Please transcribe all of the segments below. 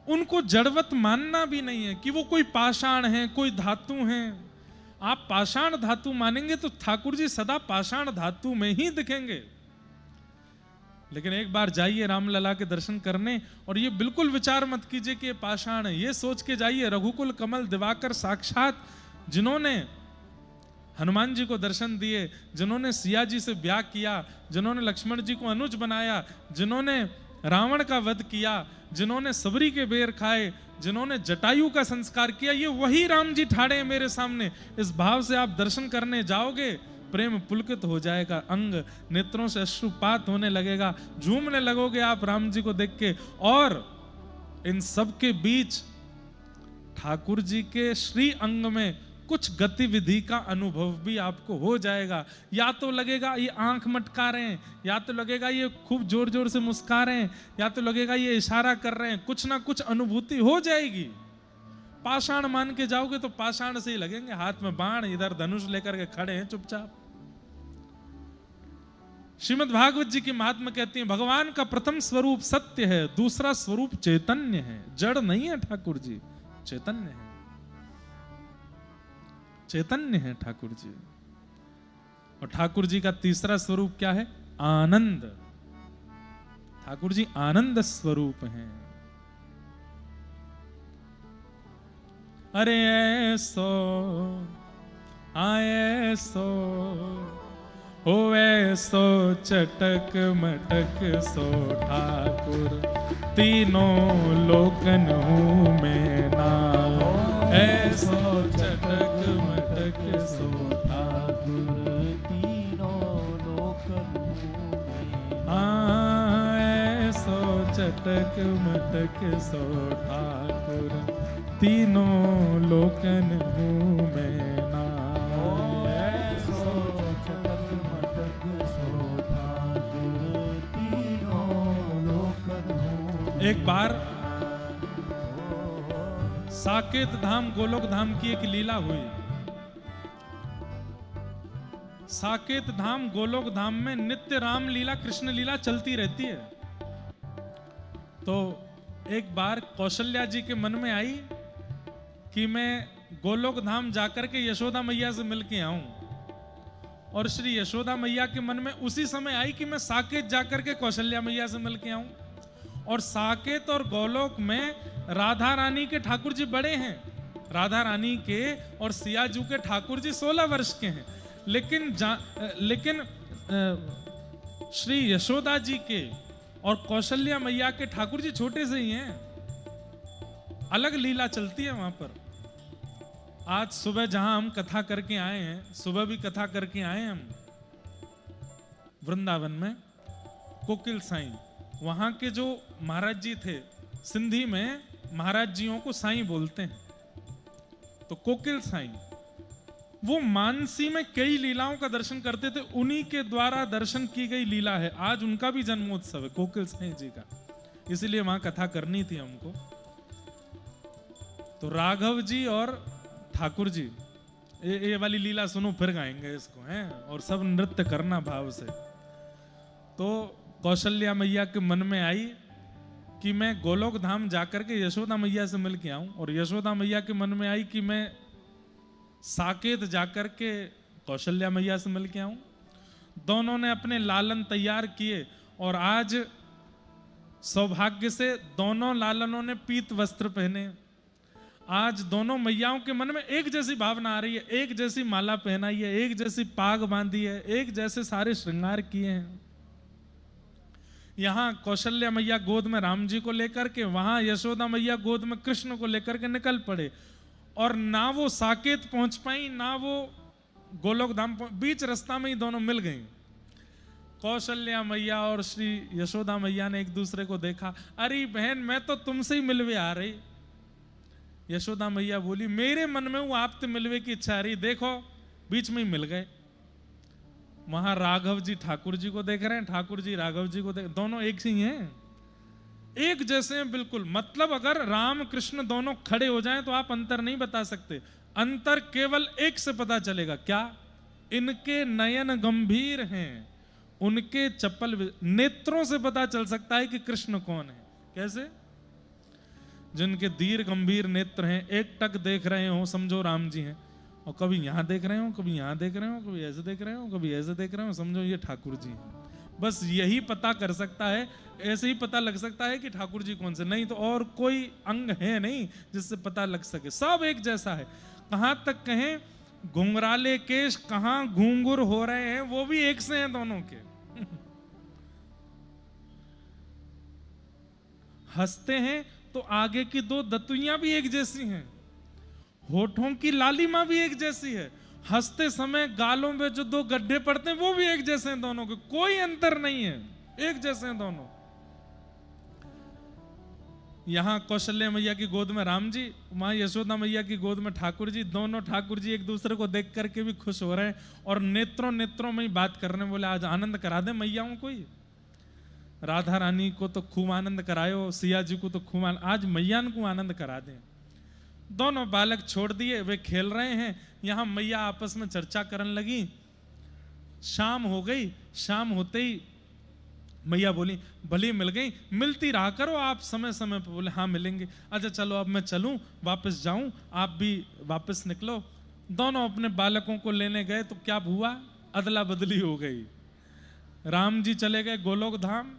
उनको जड़वत मानना भी नहीं है कि वो कोई पाषाण है, कोई धातु हैं। आप पाषाण धातु मानेंगे तो ठाकुर जी सदा पाषाण धातु में ही दिखेंगे। लेकिन एक बार जाइए रामलला के दर्शन करने और ये बिल्कुल विचार मत कीजिए कि ये पाषाण है, ये सोच के जाइए रघुकुल कमल दिवाकर साक्षात, जिन्होंने हनुमान जी को दर्शन दिए, जिन्होंने सिया जी से ब्याह किया, जिन्होंने लक्ष्मण जी को अनुज बनाया, जिन्होंने रावण का वध किया, जिन्होंने सबरी के बेर खाए, जिन्होंने जटायु का संस्कार किया, ये वही राम जी ठाड़े हैं मेरे सामने। इस भाव से आप दर्शन करने जाओगे, प्रेम पुलकित हो जाएगा, अंग नेत्रों से अश्रुपात होने लगेगा, झूमने लगोगे आप राम जी को देख के। और इन सब के बीच ठाकुर जी के श्री अंग में कुछ गतिविधि का अनुभव भी आपको हो जाएगा। या तो लगेगा ये आंख मटका रहे हैं, या तो लगेगा ये खूब जोर जोर से मुस्का रहे हैं, या तो लगेगा ये इशारा कर रहे हैं, कुछ ना कुछ अनुभूति हो जाएगी। पाषाण मान के जाओगे तो पाषाण से ही लगेंगे, हाथ में बाण, इधर धनुष लेकर के खड़े हैं चुपचाप। श्रीमद् भागवत जी की महात्मा कहती हैं, भगवान का प्रथम स्वरूप सत्य है, दूसरा स्वरूप चैतन्य है। जड़ नहीं है ठाकुर जी, चैतन्य है, चैतन्य है ठाकुर जी। और ठाकुर जी का तीसरा स्वरूप क्या है? आनंद। ठाकुर जी आनंद स्वरूप हैं। अरे ऐसो आए सो हो ऐसो चटक मटक सो ठाकुर, तीनों लोकन हूँ मैं ना। ऐसो चटक मटक सो ठाकुर, तीनों लोकन हूँ मैं। ऐसो चटक मटक सो ठाकुर, तीनों लोकन हूँ मैं ना। एक बार साकेत धाम गोलोक धाम की एक लीला हुई। साकेत धाम गोलोक धाम में नित्य राम लीला कृष्ण लीला चलती रहती है। तो एक बार कौशल्या जी के मन में आई कि मैं गोलोक धाम जाकर के यशोदा मैया से मिल के आऊं, और श्री यशोदा मैया के मन में उसी समय आई कि मैं साकेत जाकर के कौशल्या मैया से मिल के आऊं। और साकेत और गोलोक में राधा रानी के ठाकुर जी बड़े हैं, राधा रानी के और सियाजू के ठाकुर जी 16 वर्ष के हैं। लेकिन श्री यशोदा जी के और कौशल्या मैया के ठाकुर जी छोटे से ही हैं, अलग लीला चलती है वहां पर। आज सुबह जहां हम कथा करके आए हैं, सुबह भी कथा करके आए हैं हम वृंदावन में, कोकिल साईं, वहां के जो महाराज जी थे, सिंधी में महाराज जियों को साईं बोलते हैं, तो कोकिल साईं वो मानसी में कई लीलाओं का दर्शन करते थे, उन्हीं के द्वारा दर्शन की गई लीला है। आज उनका भी जन्मोत्सव है कोकिल साईं जी का, इसीलिए वहां कथा करनी थी हमको। तो राघव जी और ठाकुर जी, ये वाली लीला सुनो फिर गाएंगे इसको हैं, और सब नृत्य करना भाव से। तो कौशल्या मैया के मन में आई कि मैं गोलोक धाम जाकर के यशोदा मैया से मिल के आऊं, और यशोदा मैया के मन में आई कि मैं साकेत जाकर के कौशल्या मैया से मिल के आऊं। दोनों ने अपने लालन तैयार किए, और आज सौभाग्य से दोनों लालनों ने पीत वस्त्र पहने। आज दोनों मैयाओं के मन में एक जैसी भावना आ रही है, एक जैसी माला पहनाई है, एक जैसी पाग बांधी है, एक जैसे सारे श्रृंगार किए हैं। यहां कौशल्या मैया गोद में राम जी को लेकर के, वहां यशोदा मैया गोद में कृष्ण को लेकर के निकल पड़े, और ना वो साकेत पहुंच पाई ना वो गोलोक धाम, बीच रास्ता में ही दोनों मिल गई। कौशल्या मैया और श्री यशोदा मैया ने एक दूसरे को देखा, अरे बहन मैं तो तुमसे ही मिलवे आ रही। यशोदा मैया बोली, मेरे मन में वो आपसे मिलवे की इच्छा आ रही, देखो बीच में ही मिल गए। वहां राघव जी ठाकुर जी को देख रहे हैं, ठाकुर जी राघव जी को देख, दोनों एक ही हैं, एक जैसे हैं बिल्कुल। मतलब अगर राम कृष्ण दोनों खड़े हो जाएं तो आप अंतर नहीं बता सकते, अंतर केवल एक से पता चलेगा, क्या? इनके नयन गंभीर हैं, उनके चप्पल नेत्रों से पता चल सकता है कि कृष्ण कौन है। कैसे? जिनके धीर गंभीर नेत्र हैं, एक टक देख रहे हो समझो राम जी हैं, और कभी यहाँ देख रहे हो, कभी यहाँ देख रहे हो, कभी ऐसे देख रहे हो, कभी ऐसे देख रहे हो, समझो ये ठाकुर जी हैं। बस यही पता कर सकता है, ऐसे ही पता लग सकता है कि ठाकुर जी कौन से, नहीं तो और कोई अंग है नहीं जिससे पता लग सके, सब एक जैसा है। कहां तक कहें घुंघराले केश कहां घूंघर हो रहे हैं, वो भी एक से हैं दोनों के। हंसते हैं तो आगे की दो दतुइयां भी एक जैसी हैं, होठों की लालिमा भी एक जैसी है, हंसते समय गालों में जो दो गड्ढे पड़ते हैं वो भी एक जैसे हैं दोनों के, कोई अंतर नहीं है, एक जैसे हैं दोनों। यहां कौशल्या मैया की गोद में राम जी, वहां यशोदा मैया की गोद में ठाकुर जी, दोनों ठाकुर जी एक दूसरे को देख करके भी खुश हो रहे हैं और नेत्रों नेत्रों में ही बात कर रहे हैं। बोले आज आनंद करा दे मैयाओं को, राधा रानी को तो खूब आनंद करायो, सिया जी को तो खूब आज मैयान को आनंद करा दें। दोनों बालक छोड़ दिए, वे खेल रहे हैं। यहां मैया आपस में चर्चा करने लगी। शाम हो गई, शाम होते ही मैया बोली भली मिल गई, मिलती रहा करो आप समय समय पर। बोले हाँ मिलेंगे। अच्छा चलो अब मैं चलूं, वापस जाऊं, आप भी वापस निकलो। दोनों अपने बालकों को लेने गए तो क्या हुआ, अदला बदली हो गई। राम जी चले गए गोलोक धाम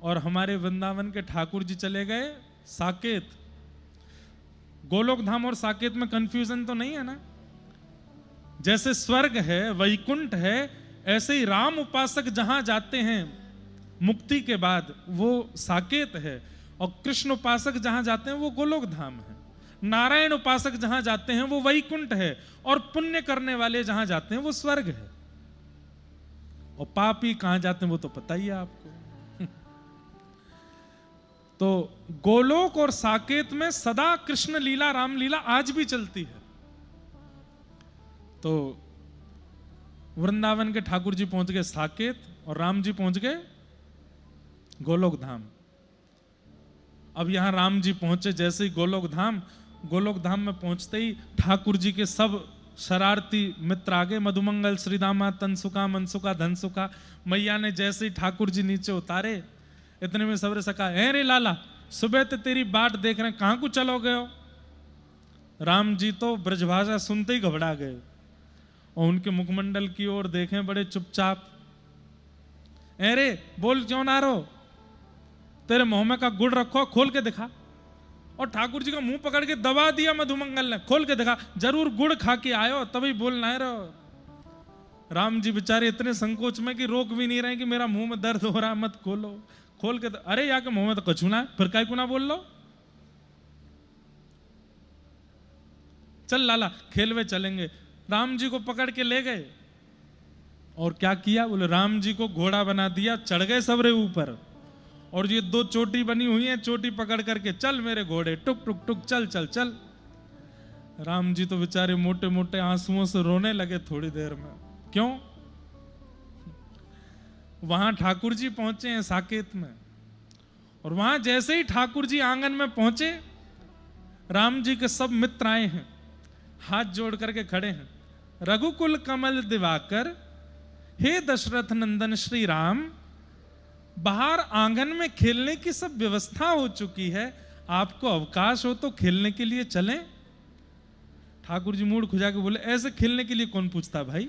और हमारे वृंदावन के ठाकुर जी चले गए साकेत। गोलोक धाम और साकेत में कंफ्यूजन तो नहीं है ना? जैसे स्वर्ग है, वैकुंठ है, ऐसे ही राम उपासक जहां जाते हैं मुक्ति के बाद वो साकेत है, और कृष्ण उपासक जहां जाते हैं वो गोलोक धाम है। नारायण उपासक जहां जाते हैं वो वैकुंठ है, और पुण्य करने वाले जहां जाते हैं वो स्वर्ग है। और पापी कहां जाते हैं वो तो पता ही है आपको। तो गोलोक और साकेत में सदा कृष्ण लीला राम लीला आज भी चलती है। तो वृंदावन के ठाकुर जी पहुंच गए साकेत और राम जी पहुंच गए गोलोक धाम। अब यहां राम जी पहुंचे जैसे ही गोलोक धाम में पहुंचते ही ठाकुर जी के सब शरारती मित्र आ गए। मधुमंगल, श्रीदामा, तनसुका, मनसुका, धनसुका। मैया ने जैसे ही ठाकुर जी नीचे उतारे, इतने में सबरे सका, है रे लाला, सुबह तो तेरी बाट देख रहे हैं, कहां को चलो गए हो? राम जी तो ब्रजभाषा सुनते ही घबरा गए और उनके मुखमंडल की ओर देखें बड़े चुपचाप। अरे बोल क्यों ना रो, तेरे मुंह में का गुड़ रखो, खोल के दिखा। और ठाकुर जी का मुंह पकड़ के दबा दिया मधुमंगल ने, खोल के दिखा, जरूर गुड़ खा के आयो तभी बोलना है रो। राम जी बेचारे इतने संकोच में कि रोक भी नहीं रहे कि मेरा मुंह में दर्द हो रहा है, मत खोलो। खोल के अरे या के मुंह में तो कछू ना, फिर काय को ना बोल लो। चल लाला खेलवे चलेंगे। राम जी को पकड़ के ले गए और क्या किया, बोले राम जी को घोड़ा बना दिया, चढ़ गए सबरे ऊपर। और ये दो चोटी बनी हुई है, चोटी पकड़ करके चल मेरे घोड़े, टुक टुक टुक चल चल चल। राम जी तो बेचारे मोटे मोटे आंसुओं से रोने लगे थोड़ी देर में। क्यों? वहां ठाकुर जी पहुंचे हैं साकेत में, और वहां जैसे ही ठाकुर जी आंगन में पहुंचे, राम जी के सब मित्र आए हैं, हाथ जोड़ करके खड़े हैं। रघुकुल कमल दिवाकर, हे दशरथ नंदन श्री राम, बाहर आंगन में खेलने की सब व्यवस्था हो चुकी है, आपको अवकाश हो तो खेलने के लिए चलें। ठाकुर जी मूड खुजा के बोले, ऐसे खेलने के लिए कौन पूछता भाई?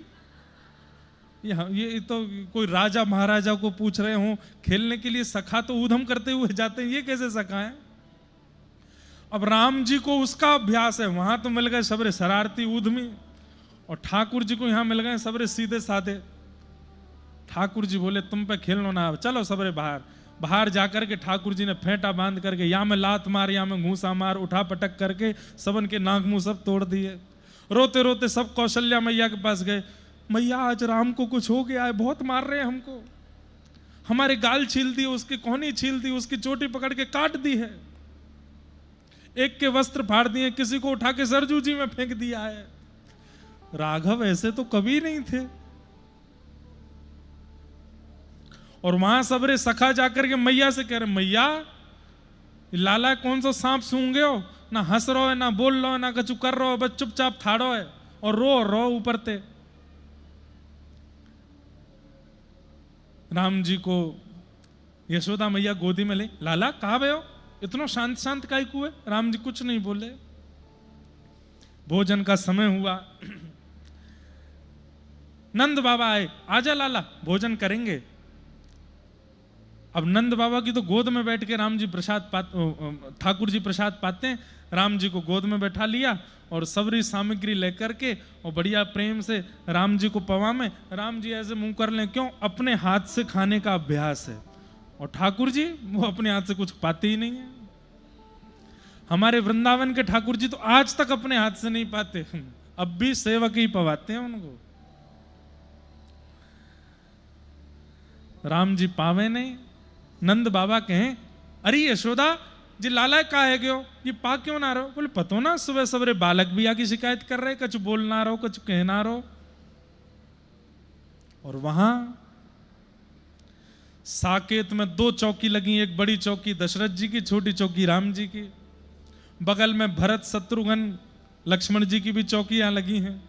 ये तो कोई राजा महाराजा को पूछ रहे हो खेलने के लिए। सखा तो ऊधम करते हुए जाते हैं, ये कैसे सखा है? अब राम जी को उसका अभ्यास है, वहां तो मिल गए सबरे शरारती ऊधमी, और ठाकुर जी को यहां मिल गए सबरे सीधे साधे। ठाकुर जी बोले तुम पे खेलना ना, चलो सबरे बाहर। बाहर जाकर के ठाकुर जी ने फेंटा बांध करके या में लात मार या में घूसा मार, उठा पटक करके सबन के नाक मुंह सब तोड़ दिए। रोते रोते सब कौशल्या मैया के पास गए, मैया आज राम को कुछ हो गया है, बहुत मार रहे हैं हमको, हमारे गाल छील दिए, उसकी कोहनी छील दी, उसकी चोटी पकड़ के काट दी है, एक के वस्त्र फाड़ दिए, किसी को उठा के सरजू जी में फेंक दिया है। राघव ऐसे तो कभी नहीं थे। और वहां सबरे सखा जाकर के मैया से कह रहे, मैया लाला कौन सा सांप सूंघे हो, ना हंस रहो है, ना बोल रहो है, ना कछु कर रहो है, बस चुपचाप थाड़ो है और रो ऊपर ते। राम जी को यशोदा मैया गोदी में ले, लाला कहां गए हो? इतना शांत शांत काहे को है? राम जी कुछ नहीं बोले। भोजन का समय हुआ, नंद बाबा आए, आजा लाला भोजन करेंगे। अब नंद बाबा की तो गोद में बैठ के राम जी ठाकुर जी प्रसाद पाते हैं। राम जी को गोद में बैठा लिया और सबरी सामग्री लेकर के और बढ़िया प्रेम से राम जी को पवा में, राम जी ऐसे मुंह कर लें, क्यों? अपने हाथ से खाने का अभ्यास है। और ठाकुर जी वो अपने हाथ से कुछ पाते ही नहीं है। हमारे वृंदावन के ठाकुर जी तो आज तक अपने हाथ से नहीं पाते, अब भी सेवक ही पवाते हैं उनको। राम जी पावे नहीं। नंद बाबा कहें, अरे यशोदा जी लाला का है गयो, ये पा क्यों ना रहो? बोले पतो ना, सुबह सवेरे बालक भी आके शिकायत कर रहे, कुछ बोल ना रहो, कुछ कह ना रहो। और वहां साकेत में 2 चौकी लगी, एक बड़ी चौकी दशरथ जी की, छोटी चौकी राम जी की। बगल में भरत शत्रुघ्न लक्ष्मण जी की भी चौकियां लगी हैं।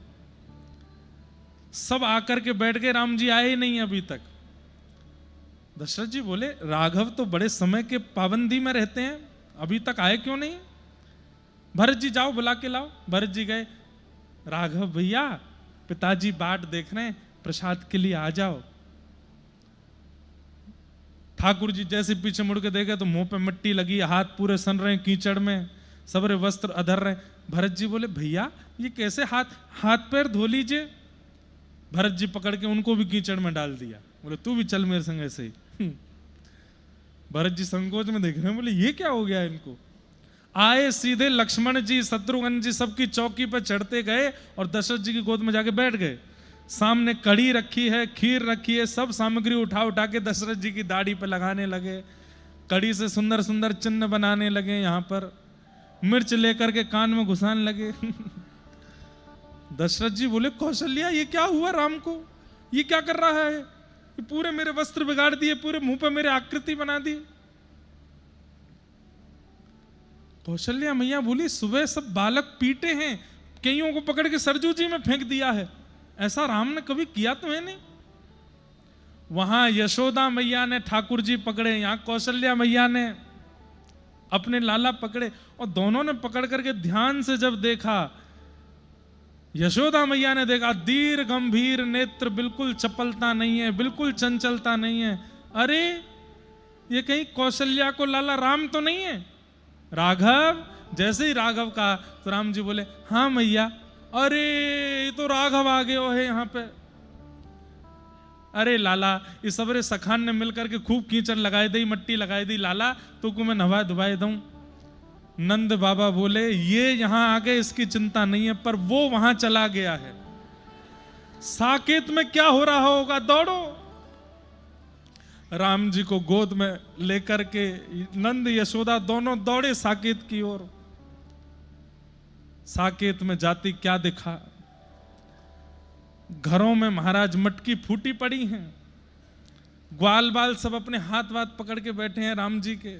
सब आकर के बैठ गए, राम जी आए ही नहीं अभी तक। दशरथ जी बोले, राघव तो बड़े समय के पाबंदी में रहते हैं, अभी तक आए क्यों नहीं? भरत जी जाओ बुला के लाओ। भरत जी गए, राघव भैया पिताजी बाट देख रहे हैं, प्रसाद के लिए आ जाओ। ठाकुर जी जैसे पीछे मुड़ के देखे तो मुंह पे मिट्टी लगी, हाथ पूरे सन रहे हैं कीचड़ में, सबरे वस्त्र अधर रहे। भरत जी बोले, भैया ये कैसे हाथ पैर धो लीजिए। भरत जी पकड़ के उनको भी कीचड़ में डाल दिया। बोले तू भी चल मेरे संग ऐसे ही। भरत जी संकोच में देख रहे हैं, बोले ये क्या हो गया इनको। आए सीधे लक्ष्मण जी शत्रुघ्न जी सबकी चौकी पर चढ़ते गए और दशरथ जी की गोद में जाके बैठ गए। सामने कड़ी रखी है, खीर रखी है, सब सामग्री उठा उठा के दशरथ जी की दाढ़ी पे लगाने लगे। कड़ी से सुंदर सुंदर चिन्ह बनाने लगे, यहाँ पर मिर्च लेकर के कान में घुसाने लगे। दशरथ जी बोले, कौशल्या ये क्या हुआ राम को, ये क्या कर रहा है? ये पूरे मेरे वस्त्र बिगाड़ दिए, पूरे मुंह पे मेरे आकृति बना दी। कौशल्या मैया बोली, सुबह सब बालक पीटे हैं, कईयों को पकड़ के सरजू जी में फेंक दिया है, ऐसा राम ने कभी किया तो है नहीं। वहां यशोदा मैया ने ठाकुर जी पकड़े, यहां कौशल्या मैया ने अपने लाला पकड़े, और दोनों ने पकड़ करके ध्यान से जब देखा, यशोदा मैया ने देखा दीर्घ गंभीर नेत्र, बिल्कुल चपलता नहीं है, बिल्कुल चंचलता नहीं है। अरे ये कहीं कौशल्या को लाला राम तो नहीं है? राघव, जैसे ही राघव कहा तो राम जी बोले, हाँ मैया। अरे ये तो राघव आ गए है यहाँ पे। अरे लाला, इस सबरे सखान ने मिलकर के खूब कीचड़ लगाई दी, मट्टी लगाई दी, लाला तो को मैं नवा धुवाई दूं। नंद बाबा बोले, ये यहां आ गए इसकी चिंता नहीं है, पर वो वहां चला गया है, साकेत में क्या हो रहा होगा, दौड़ो। राम जी को गोद में लेकर के नंद यशोदा दोनों दौड़े साकेत की ओर। साकेत में जाती क्या दिखा, घरों में महाराज मटकी फूटी पड़ी हैं, ग्वाल बाल सब अपने हाथ वाथ पकड़ के बैठे हैं राम जी के।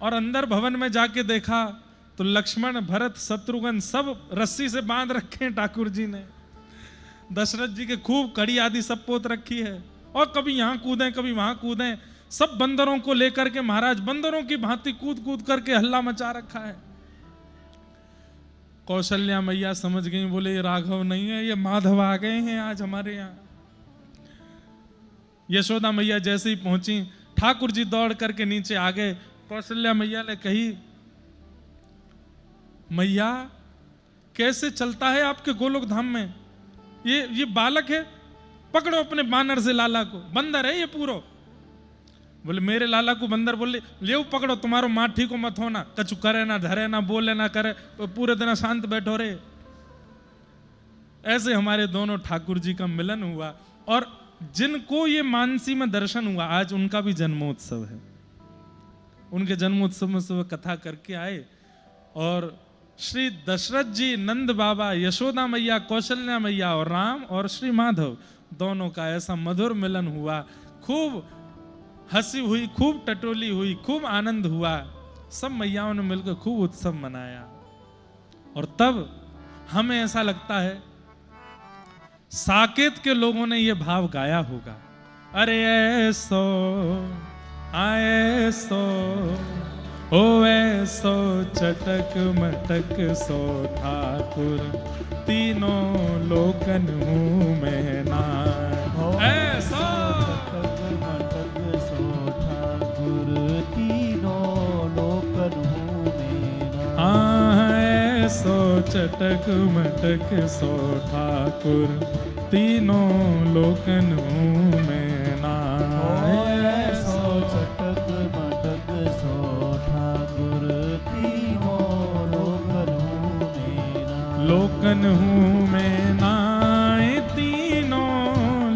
और अंदर भवन में जाके देखा तो लक्ष्मण भरत शत्रुघ्न सब रस्सी से बांध रखे हैं ठाकुर जी ने। दशरथ जी के खूब कड़ी आदि सब पोत रखी है, और कभी यहां कूदें कभी वहां कूदें, सब बंदरों को लेकर के महाराज बंदरों की भांति कूद कूद करके हल्ला मचा रखा है। कौशल्या मैया समझ गई, बोले ये राघव नहीं है, ये माधव आ गए हैं आज हमारे यहाँ। यशोदा मैया जैसे ही पहुंची, ठाकुर जी दौड़ करके नीचे आ गए। कौशल्या मैया ने कही, मैया कैसे चलता है आपके गोलोक धाम में, ये बालक है, पकड़ो अपने बानर से लाला को, बंदर है ये पूरो। बोले मेरे लाला को बंदर? बोले ले पकड़ो, तुम्हारो माठी को मत होना, कछु करे ना धरे ना बोले ना करे, तो पूरे दिन शांत बैठो रे। ऐसे हमारे दोनों ठाकुर जी का मिलन हुआ, और जिनको ये मानसी में दर्शन हुआ, आज उनका भी जन्मोत्सव है। उनके जन्मोत्सव में सुबह कथा करके आए, और श्री दशरथ जी, नंद बाबा, यशोदा मैया, कौशल्या मैया और राम और श्री माधव दोनों का ऐसा मधुर मिलन हुआ। खूब हंसी हुई, खूब टटोली हुई, खूब आनंद हुआ, सब मैयाओं ने मिलकर खूब उत्सव मनाया। और तब हमें ऐसा लगता है साकेत के लोगों ने यह भाव गाया होगा, अरे ऐसो आए सो ओ ऐसो चटक मटक सो ठाकुर, तीनों लोकन हूँ मैं नाय। ऐसो चटक मटक सो ठाकुर, तीनों लोकन हूँ मैं नाय। हाँ ऐसो चटक मटक सो ठाकुर, तीनों लोकन हूँ मैं नाय। ऐसो चटक मटक सो ठाकुर, तीनों लोकन हूँ मैं नाय। लोकन हूँ मैं नाय, तीनों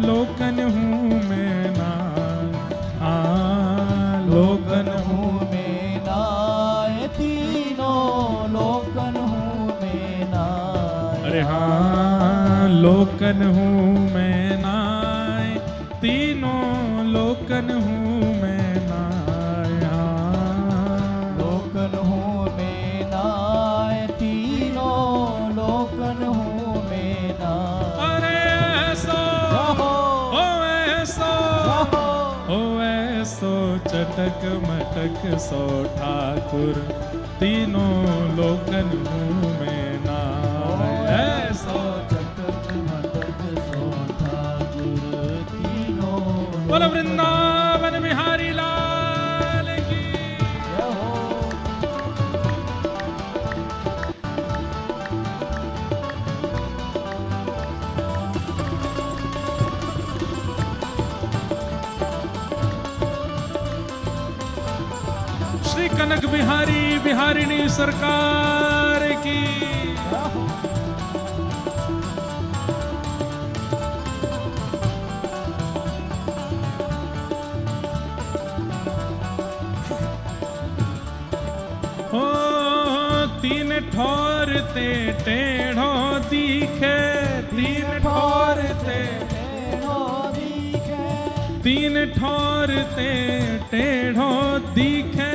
लोकन हूँ मैं नाय। हाँ लोकन हूँ मैं नाय, तीनों लोकन हूँ मैं नाय। अरे हाँ लोकन हूँ मैं नाय, तीनों लोकन हूँ मैं नाय। हाँ लोकन हूँ मैं नाय, तीनों लोकन हूँ मैं नाय। अरे ऐसो ओ ऐसो ओ ऐसो चटक मटक सो ठाकुर, तीनों लोकन हूँ मैं नाय। ऐसो चटक मटक सो ठाकुर, तीनों बोलो वृंदावन बिहारी लाल की। जय हो। श्री कनक बिहारी बिहारिणी सरकार की। ओ तीन ठोर ते टेढ़ो दिखे, तीन ठोर ते तीन ठोर ते टेढ़ो दिखे।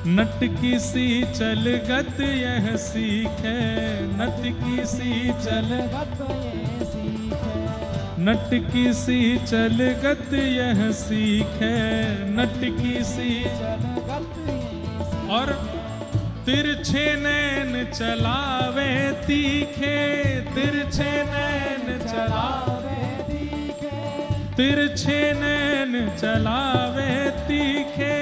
नट की सी चलगत यह सीखे, नट की सी चलगत नट की सी चलगत यह सीखे, नट की सी और तिरछे नैन चलावे तीखे, तिरछे नैन चलावे तीखे, तिरछे नैन चलावे तीखे।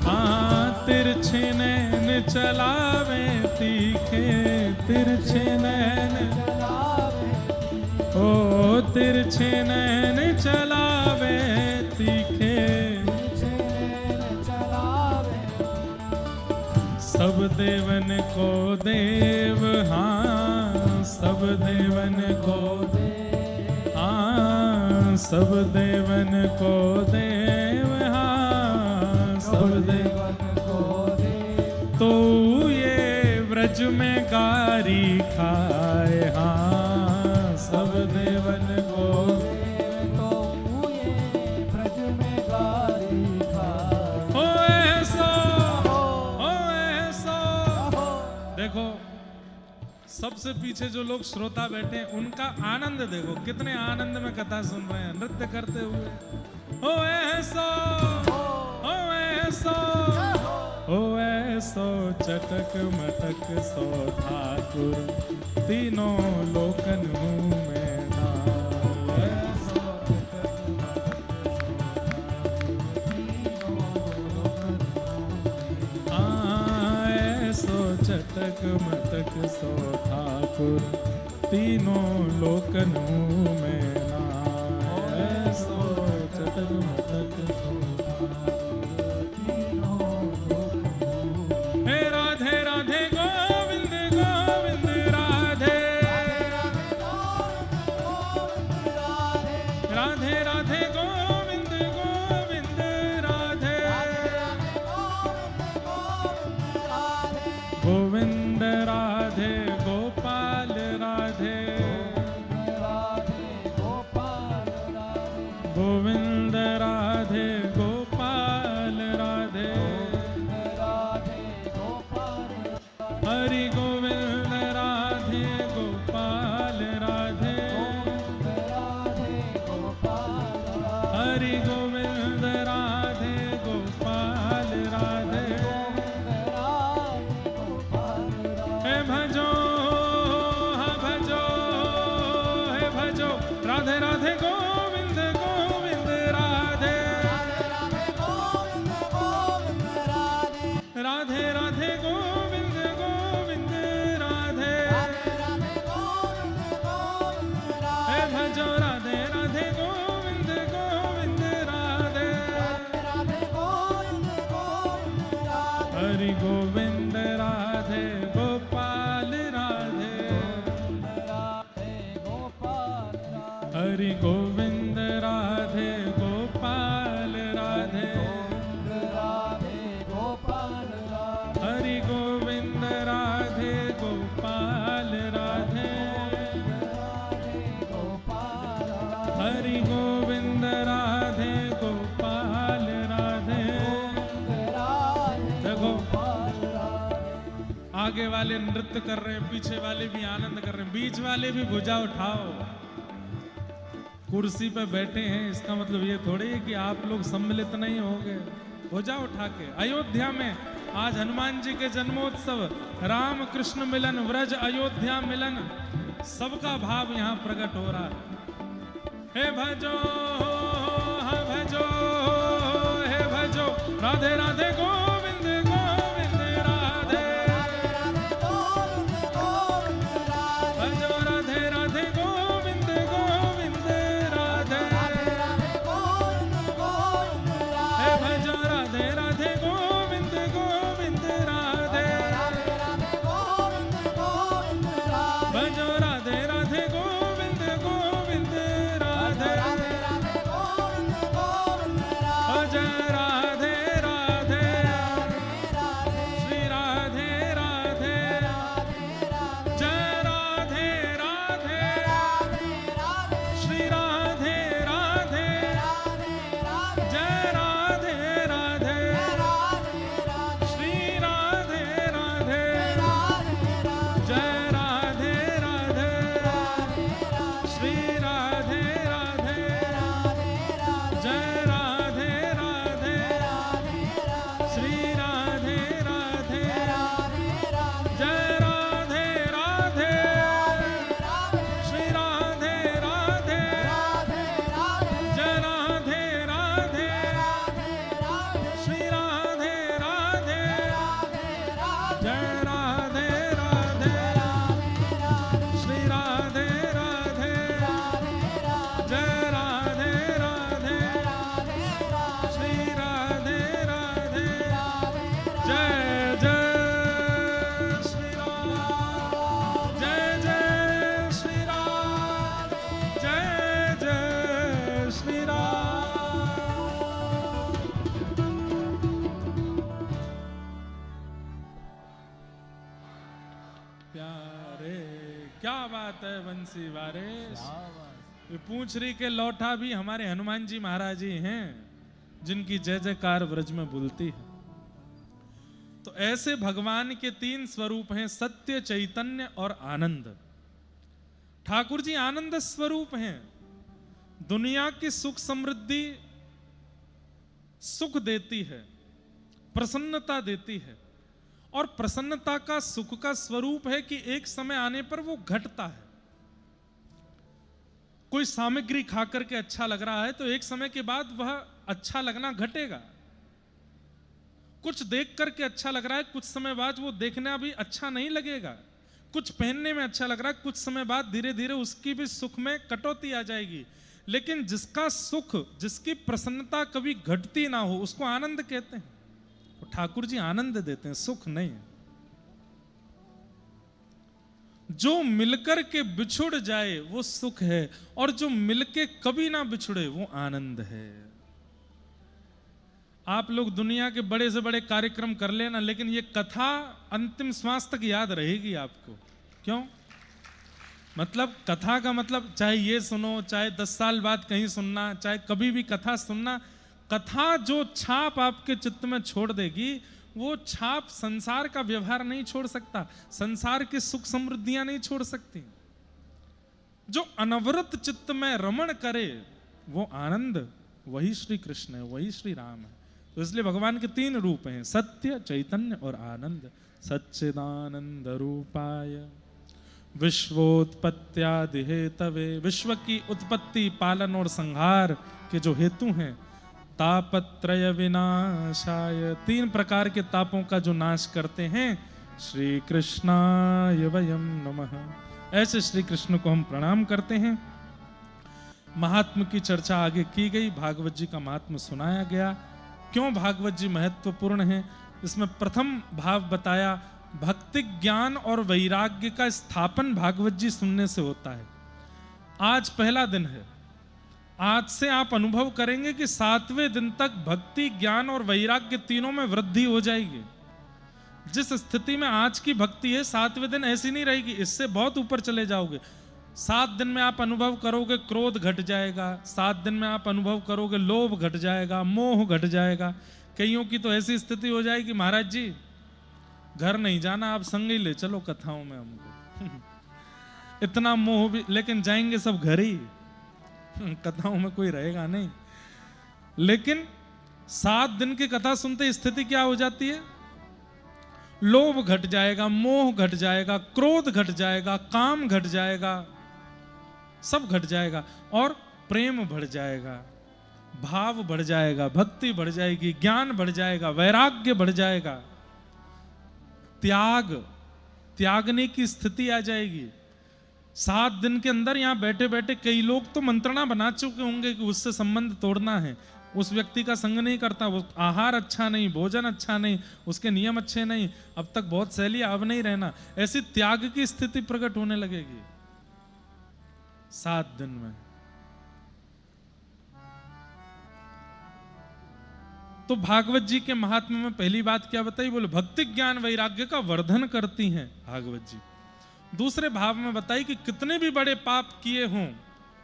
हाँ तिरछे नैन चलावे तीखे, तिरछे नैन ओ तिरछे नैन चलावे तीखे। सब देवन को देव, हाँ सब देवन को हाँ सब देवन को देव, हाँ सब देवन को देव। तो ये व्रज में गारी खाए, हाँ सब देवन को तो ये ब्रज में गारी खाए। ओ ऐसा ओ ऐसा। देखो सबसे पीछे जो लोग श्रोता बैठे हैं उनका आनंद देखो, कितने आनंद में कथा सुन रहे हैं नृत्य करते हुए। ओ ऐसा ओ ऐसा ओ ऐसो चटक मटक सो ठाकुर, तीनों लोकन हूँ मैं नाय। ऐसो चटक मटक सो ठाकुर, तीनों लोकन हूँ मैं नाय। ऐसो चटक मटक सो गोविंद राधे गोपाल राधे, गोविंद राधे गोपाल राधे, हरि गोविंद राधे गोपाल राधे, हरि गोविंद राधे गोपाल राधे हे भजो हा भजो हे भजो राधे राधे गोविंद गोविंद राधे राधे राधे गोविंद गोविंद राधे हे भजो राधे राधे गोविंद गोविंद राधे हरि गोविंद राधे गोपाल राधे हरि गोविंद राधे गोपाल राधे हरि गोविंद राधे गोपाल राधे हरि गोविंद राधे गोपाल राधे देखो आगे वाले नृत्य कर रहे हैं, पीछे वाले भी आनंद कर रहे हैं, बीच वाले भी भुजा उठाओ। कुर्सी पे बैठे हैं इसका मतलब ये थोड़ी है कि आप लोग सम्मिलित नहीं होंगे। भुजा उठा के अयोध्या में आज हनुमान जी के जन्मोत्सव, राम कृष्ण मिलन, व्रज अयोध्या मिलन, सबका भाव यहाँ प्रकट हो रहा है। हे भजो हा भजो हे भजो राधे राधे गोविंद गोविंद राधे भजो राधे राधे गोविंद गोविंद राधे हे भजो राधे राधे गोविंद गोविंद राधे भजो राधे राधे गोविंद गोविंद राधे भज राधे राधे श्री राधे राधे जय राधे राधे श्री राधे राधे जय राधे राधे श्री राधे राधे जय राधे राधे श्री राधे राधे जय राधे राधे श्री राधे राधे जय राधे राधे श्री राधे राधे जय राधे राधे श्री राधे राधे जय राधे राधे श्री राधे राधे जय राधे राधे श्री राधे राधे जय जय श्री राम जय जय श्री राम जय जय श्री राम। प्यारे क्या बात है बंसी वारिस। ये पूंछरी के लौटा भी हमारे हनुमान जी महाराज ही हैं जिनकी जय जयकार व्रज में बुलती है। तो ऐसे भगवान के तीन स्वरूप हैं, सत्य, चैतन्य और आनंद। ठाकुर जी आनंद स्वरूप हैं। दुनिया की सुख समृद्धि सुख देती है, प्रसन्नता देती है, और प्रसन्नता का सुख का स्वरूप है कि एक समय आने पर वो घटता है। कोई सामग्री खा करके अच्छा लग रहा है तो एक समय के बाद वह अच्छा लगना घटेगा। कुछ देख करके अच्छा लग रहा है, कुछ समय बाद वो देखना भी अच्छा नहीं लगेगा। कुछ पहनने में अच्छा लग रहा है, कुछ समय बाद धीरे धीरे उसकी भी सुख में कटौती आ जाएगी। लेकिन जिसका सुख, जिसकी प्रसन्नता कभी घटती ना हो, उसको आनंद कहते हैं। तो ठाकुर जी आनंद देते हैं, सुख नहीं। जो मिलकर के बिछुड़ जाए वो सुख है, और जो मिलके कभी ना बिछुड़े वो आनंद है। आप लोग दुनिया के बड़े से बड़े कार्यक्रम कर लेना, लेकिन ये कथा अंतिम श्वास तक याद रहेगी आपको। क्यों? मतलब कथा का मतलब चाहे ये सुनो, चाहे 10 साल बाद कहीं सुनना, चाहे कभी भी कथा सुनना, कथा जो छाप आपके चित्त में छोड़ देगी, वो छाप संसार का व्यवहार नहीं छोड़ सकता, संसार की सुख समृद्धियां नहीं छोड़ सकती। जो अनवरत चित्त में रमण करे वो आनंद वही श्री कृष्ण है, वही श्री राम है। तो इसलिए भगवान के 3 रूप हैं, सत्य, चैतन्य और आनंद। सच्चिदानंद रूपाय विश्वोत्पत्त्यादि हेतवे, विश्व की उत्पत्ति, पालन और संहार के जो हेतु हैं। तापत्रय विनाशाय, 3 प्रकार के तापों का जो नाश करते हैं। श्री कृष्णाय वयम नमः, ऐसे श्री कृष्ण को हम प्रणाम करते हैं। महात्म की चर्चा आगे की गई, भागवत जी का महात्म सुनाया गया। क्यों भागवत जी महत्वपूर्ण है, इसमें प्रथम भाव बताया, भक्ति ज्ञान और वैराग्य का स्थापन भागवत जी सुनने से होता है। आज पहला दिन है, आज से आप अनुभव करेंगे कि 7वें दिन तक भक्ति ज्ञान और वैराग्य तीनों में वृद्धि हो जाएगी। जिस स्थिति में आज की भक्ति है, 7वें दिन ऐसी नहीं रहेगी, इससे बहुत ऊपर चले जाओगे। 7 दिन में आप अनुभव करोगे क्रोध घट जाएगा, 7 दिन में आप अनुभव करोगे लोभ घट जाएगा, मोह घट जाएगा। कईयों की तो ऐसी स्थिति हो जाएगी, महाराज जी घर नहीं जाना, आप संग ही ले चलो कथाओं में हमको। इतना मोह भी, लेकिन जाएंगे सब घर ही, कथाओं में कोई रहेगा नहीं। लेकिन 7 दिन की कथा सुनते स्थिति क्या हो जाती है, लोभ घट जाएगा, मोह घट जाएगा, क्रोध घट जाएगा, काम घट जाएगा, सब घट जाएगा और प्रेम बढ़ जाएगा, भाव बढ़ जाएगा, भक्ति बढ़ जाएगी, ज्ञान बढ़ जाएगा, वैराग्य बढ़ जाएगा, त्यागने की स्थिति आ जाएगी। 7 दिन के अंदर यहां बैठे बैठे कई लोग तो मंत्रणा बना चुके होंगे कि उससे संबंध तोड़ना है, उस व्यक्ति का संग नहीं करता, वो आहार अच्छा नहीं, भोजन अच्छा नहीं, उसके नियम अच्छे नहीं, अब तक बहुत सैली, अब नहीं रहना। ऐसी त्याग की स्थिति प्रकट होने लगेगी 7 दिन में। तो भागवत जी के महात्म्य में पहली बात क्या बताई, बोले भक्ति ज्ञान वैराग्य का वर्धन करती हैं भागवत जी। दूसरे भाव में बताई कि कितने भी बड़े पाप किए हों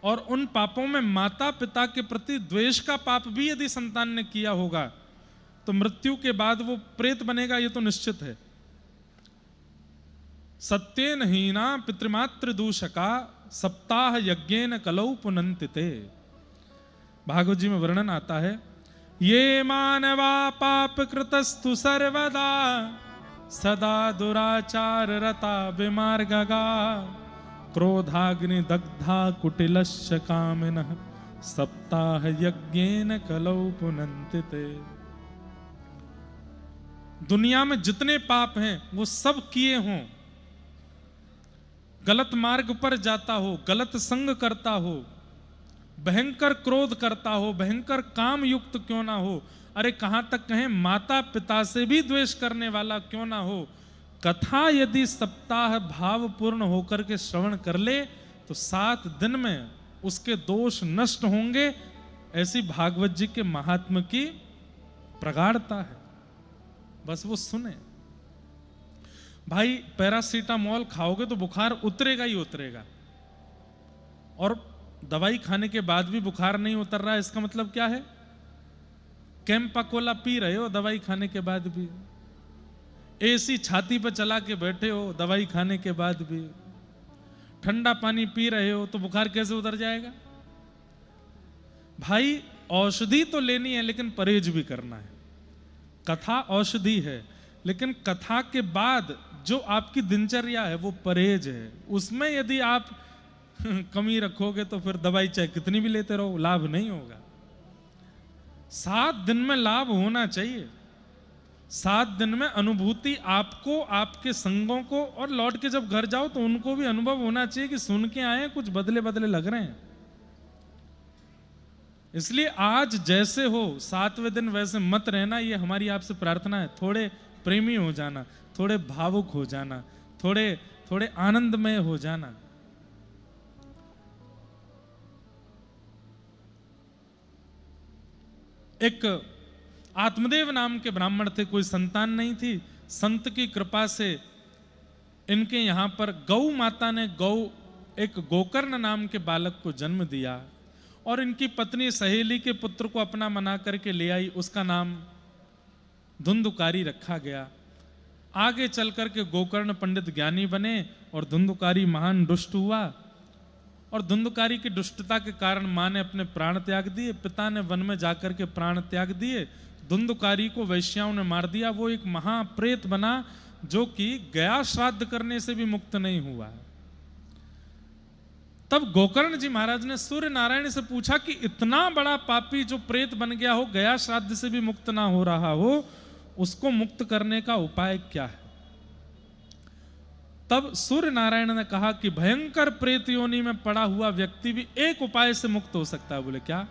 और उन पापों में माता पिता के प्रति द्वेष का पाप भी यदि संतान ने किया होगा तो मृत्यु के बाद वो प्रेत बनेगा, ये तो निश्चित है। सत्येन हीना पितृमातृ दूषका सप्ताह यज्ञेन कलौ पुनन्तिते। भागवत जी में वर्णन आता है, ये मानवा पाप कृतस्तु सर्वदा सदा दुराचार रता विमार्गगा क्रोधाग्नि दग्धा कुटिलश्च कामिनः सप्ताह यज्ञेन कलौ पुनन्तिते। दुनिया में जितने पाप हैं वो सब किए हों, गलत मार्ग पर जाता हो, गलत संग करता हो, भयंकर क्रोध करता हो, भयंकर काम युक्त क्यों ना हो, अरे कहां तक कहें माता पिता से भी द्वेष करने वाला क्यों ना हो, कथा यदि सप्ताह भाव पूर्ण होकर के श्रवण कर ले तो 7 दिन में उसके दोष नष्ट होंगे। ऐसी भागवत जी के महात्म की प्रगाढ़ता है, बस वो सुने। भाई पैरासीटामोल खाओगे तो बुखार उतरेगा ही उतरेगा, और दवाई खाने के बाद भी बुखार नहीं उतर रहा है, इसका मतलब क्या है, कैंपा कोला पी रहे हो दवाई खाने के बाद भी, एसी छाती पर चला के बैठे हो दवाई खाने के बाद भी, ठंडा पानी पी रहे हो तो बुखार कैसे उतर जाएगा। भाई औषधि तो लेनी है लेकिन परहेज भी करना है। कथा औषधि है, लेकिन कथा के बाद जो आपकी दिनचर्या है वो परहेज है। उसमें यदि आप कमी रखोगे तो फिर दवाई चाहे कितनी भी लेते रहो लाभ नहीं होगा। 7 दिन में लाभ होना चाहिए, 7 दिन में अनुभूति आपको, आपके संगों को, और लौट के जब घर जाओ तो उनको भी अनुभव होना चाहिए कि सुन के आए कुछ बदले बदले लग रहे हैं। इसलिए आज जैसे हो 7वें दिन वैसे मत रहना, ये हमारी आपसे प्रार्थना है। थोड़े प्रेमी हो जाना, थोड़े भावुक हो जाना, थोड़े आनंदमय हो जाना। एक आत्मदेव नाम के ब्राह्मण थे, कोई संतान नहीं थी। संत की कृपा से इनके यहां पर गौ माता ने एक गोकर्ण नाम के बालक को जन्म दिया, और इनकी पत्नी सहेली के पुत्र को अपना मना करके ले आई, उसका नाम धुंधुकारी रखा गया। आगे चल करके गोकर्ण पंडित ज्ञानी बने और धुंधुकारी महान दुष्ट हुआ, और धुंधकारी की दुष्टता के कारण माँ ने अपने प्राण त्याग दिए, पिता ने वन में जाकर के प्राण त्याग दिए, धुंधकारी को वैश्याओं ने मार दिया। वो एक महाप्रेत बना जो कि गया श्राद्ध करने से भी मुक्त नहीं हुआ है। तब गोकर्ण जी महाराज ने सूर्य नारायण से पूछा कि इतना बड़ा पापी जो प्रेत बन गया हो, गया श्राद्ध से भी मुक्त ना हो रहा हो, उसको मुक्त करने का उपाय क्या है? तब सूर्य नारायण ने कहा कि भयंकर प्रेत योनि में पड़ा हुआ व्यक्ति भी एक उपाय से मुक्त हो सकता है। बोले क्या?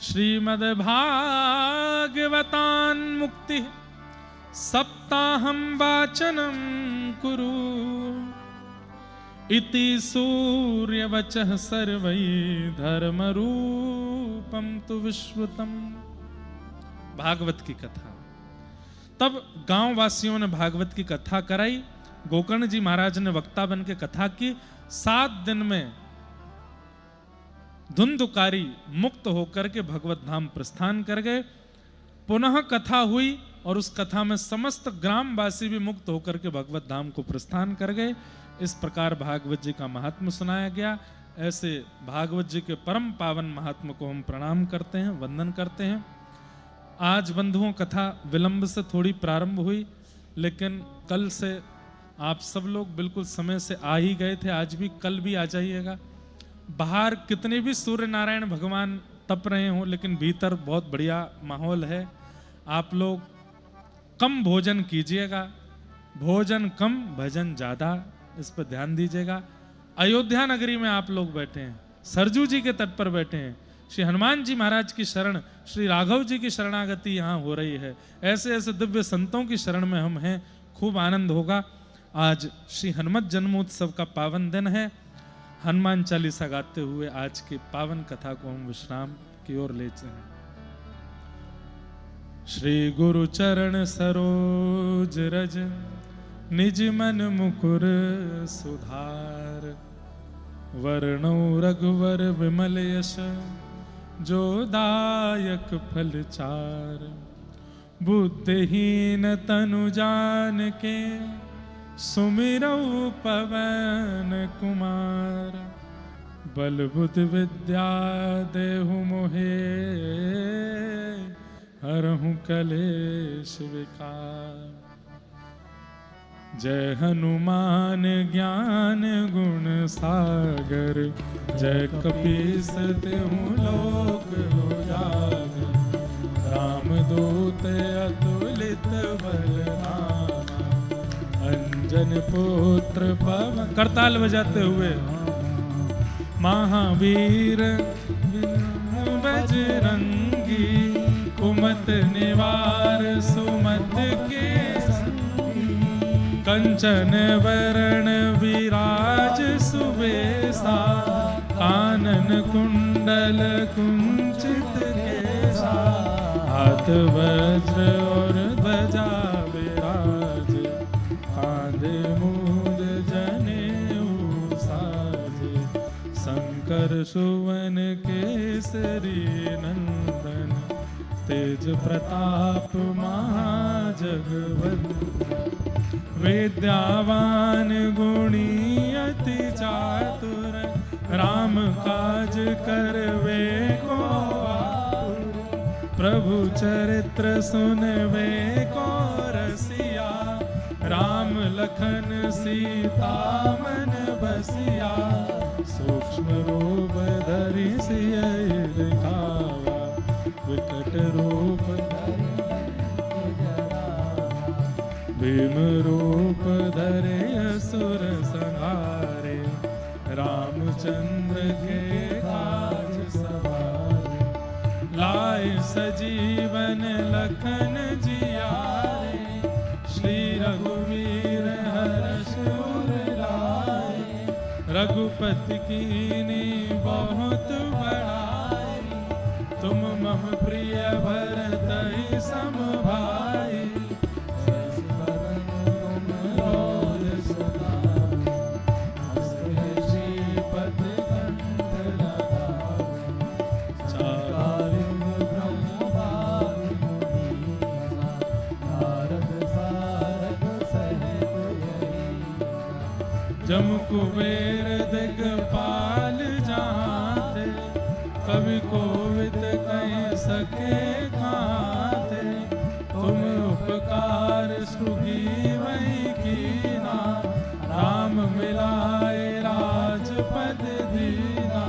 श्रीमद् भागवतान मुक्ति सप्ताहम वाचनम कुरु इति सूर्यवचः सर्वै धर्म रूपम तु विश्वतम। भागवत की कथा। तब गांव वासियों ने भागवत की कथा कराई। गोकर्ण जी महाराज ने वक्ता बन के कथा की। 7 दिन में धुंधकारी मुक्त होकर के भगवत धाम प्रस्थान कर गए। पुनः कथा हुई और उस कथा में समस्त ग्रामवासी भी मुक्त होकर के भगवत धाम को प्रस्थान कर गए। इस प्रकार भागवत जी का महात्म्य सुनाया गया। ऐसे भागवत जी के परम पावन महात्म्य को हम प्रणाम करते हैं, वंदन करते हैं। आज बंधुओं कथा विलंब से थोड़ी प्रारंभ हुई, लेकिन कल से आप सब लोग बिल्कुल समय से आ ही गए थे। आज भी, कल भी आ जाइएगा। बाहर कितने भी सूर्य नारायण भगवान तप रहे हों, लेकिन भीतर बहुत बढ़िया माहौल है। आप लोग कम भोजन कीजिएगा, भोजन कम भजन ज्यादा, इस पर ध्यान दीजिएगा। अयोध्या नगरी में आप लोग बैठे हैं, सरजू जी के तट पर बैठे हैं। श्री हनुमान जी महाराज की शरण, श्री राघव जी की शरणागति यहाँ हो रही है। ऐसे ऐसे दिव्य संतों की शरण में हम हैं, खूब आनंद होगा। आज श्री हनुमत जन्मोत्सव का पावन दिन है। हनुमान चालीसा गाते हुए आज की पावन कथा को हम विश्राम की ओर लेते हैं। श्री गुरु चरण सरोज रज निज मन मुकुर सुधार, वर्णो रघुवर विमल यश जो दायक फल चार, बुद्धिहीन तनु जान के सुमिरौ पवन कुमार, बल बुद्धि विद्या देहु मोहे हरहु कलेश विकार। जय हनुमान ज्ञान गुण सागर, जय कपीस तिहु लोक उजागर, रामदूत अतुलित बलधामा, अंजन पुत्र पवन। करताल बजाते हुए। महावीर बजरंगी, कुमत निवार सुमत के संगी, कंचन वरण विराज सुबेसा, कानन कुंडल कुंचित केसा, हाथ वज्र और ध्वजा विराज, कांधे मूज जनेऊ साजे, शंकर सुवन केसरी नंदन, तेज प्रताप महाजगवंदन, विद्यावान गुणी अति चातुर, राम काज करवे को आतुर, प्रभु चरित्र सुनवे को रसिया, राम लखन सीता मन बसिया, सूक्ष्म रूप धरि सियहि दिखावा, विकट रूप धरि भीम रूप धरे असुर संहारे, रामचंद्र के काज सवारे, लाए सजीवन लखन जियारे, श्री रघुवीर हर्ष उर लाए, रघुपति कीनी बहुत बड़ाई, तुम मम प्रिय भरतहि सम भाई, जम कुबेर दिगपाल जा कहाँ थे, तुम उपकार सुगी वही कीना, राम मिलाए राजपद दीना,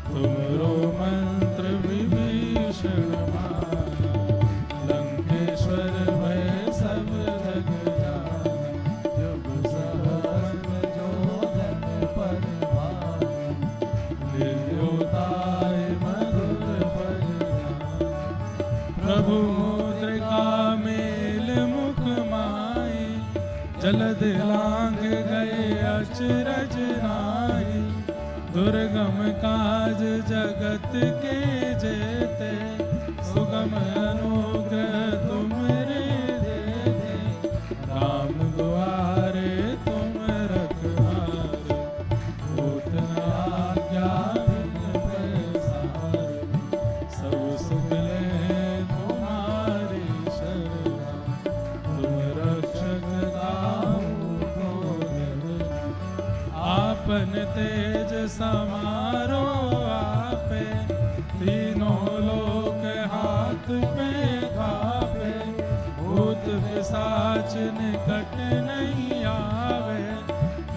तुमरो मंत्र विभीषण माना, लंकेश्वर भय सब जग जाना, युग सहस्र जो जन परिवार, निर्योताय मधुर परिणाम। प्रभु मुद्रिका मेल मुख माई, जलद लांग गए अचरज नाई, दुर्गम काज जगत के जेते, सुगम अनुग्रह तुमरे देते, राम द्वारे तुम रखवारे, होत न आज्ञा बिन पैसारे, सब सुख ले तुम्हारी शरणा, तुम रक्षक काहू को डरना, आपन तेज समारो आपे, तीनों लोक हाथ पे कापे, भूत पिशाच निकट नहीं आवे,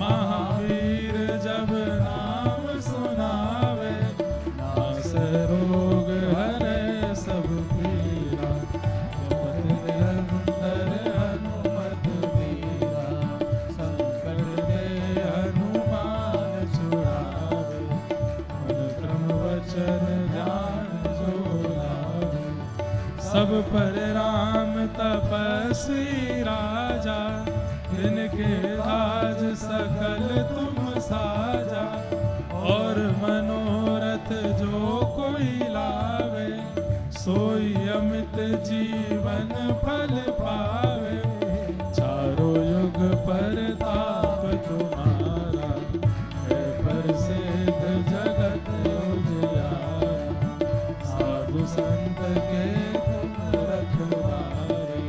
महावीर जब नाम सुनावे, नास रोग हरे सब पीरा, जपत निरंतर हनुमत वीरा, संकट ते हनुमान छुड़ावे, मन क्रम वचन ध्यान जो लावे, सब पर राम तपस्वी राजा, इनके काज सकल तुम साजा, और मनोरथ जो कोई लावे, सोई अमित जीवन फल पावे, चारों युग परताप तुम्हारा, है प्रसिद्ध जगत उजियारा, साधु संत के तुम रखवारे,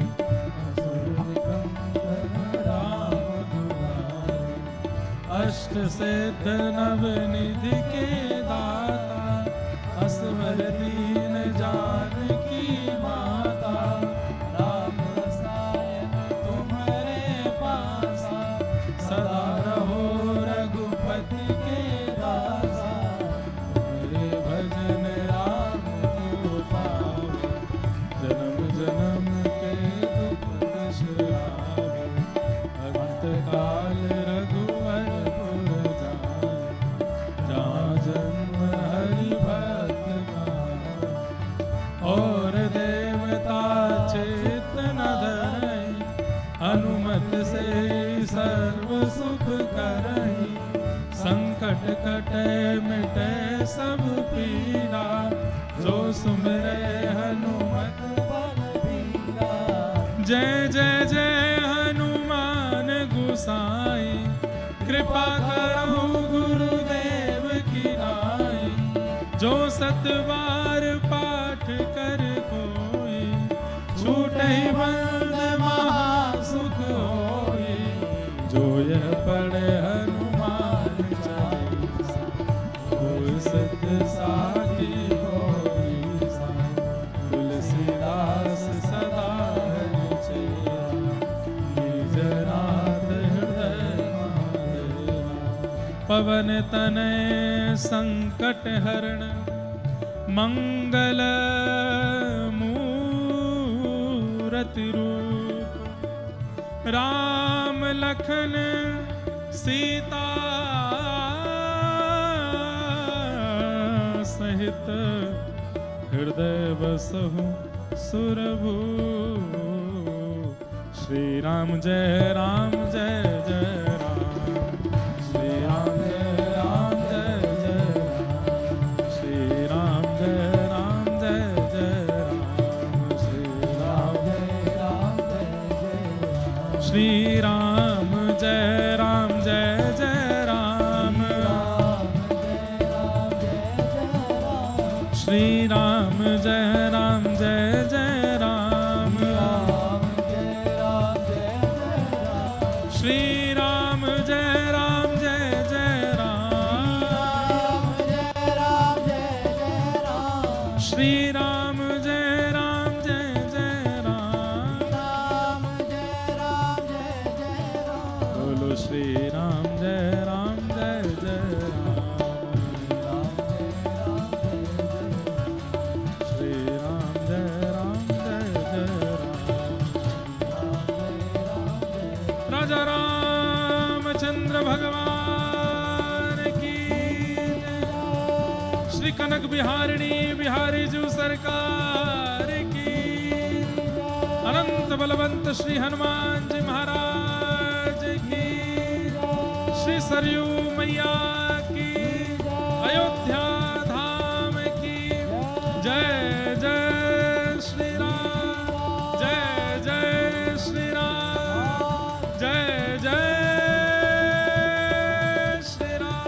असुर निकंदन राम दुलारे, अष्ट सिद्ध नव निधि के दाता, असवर दीन जानकी माता, राम रसायन तुम्हारे पासा, सदा रहो रघुपति के दासा, तुम्हारे भजन राम को पावे, जन्म जन्म के दुख बिसरावे, अंत काल रघुवर पुर जाए, जहाँ जन्म हरि भक्त कहाए, और देवता चेत न धरई, हनुमत से सर्व सुख करई, संकट कटे मिटे सब पीरा, जो सुमिरे हनुमत बलबीरा, जय जय जय हनुमान गोसाई, कृपा करो गुरुदेव की नाई, जो सतबार पाठ कर कोई, छूटहि बंद महासुख होई, जो यह पढ़े हनुमान चालीसा, होय सिद्ध साखी होई सा, तुलसीदास सदा हरि चेरा, निजनाथ हृदय महादेवा, पवन तनय संकट हरण, मंगल मूरति रूप, राम लखन सीता सहित, हृदय बसहु सुरभूप, श्री राम जय जय राम, श्री राम जय जय राम, श्री राम जय जय राम, श्री राम जय राम जय जय राम, श्री राम जय जय राम, श्री राम जय जय राम, श्री राम जय जय राम, श्री राम जय जग बिहारिणी बिहारी जू सरकार की। अनंत बलवंत श्री हनुमान जी महाराज की। श्री सरयू मैया की। अयोध्या धाम की जय जय श्री राम। जय जय श्री राम। जय जय श्री राम।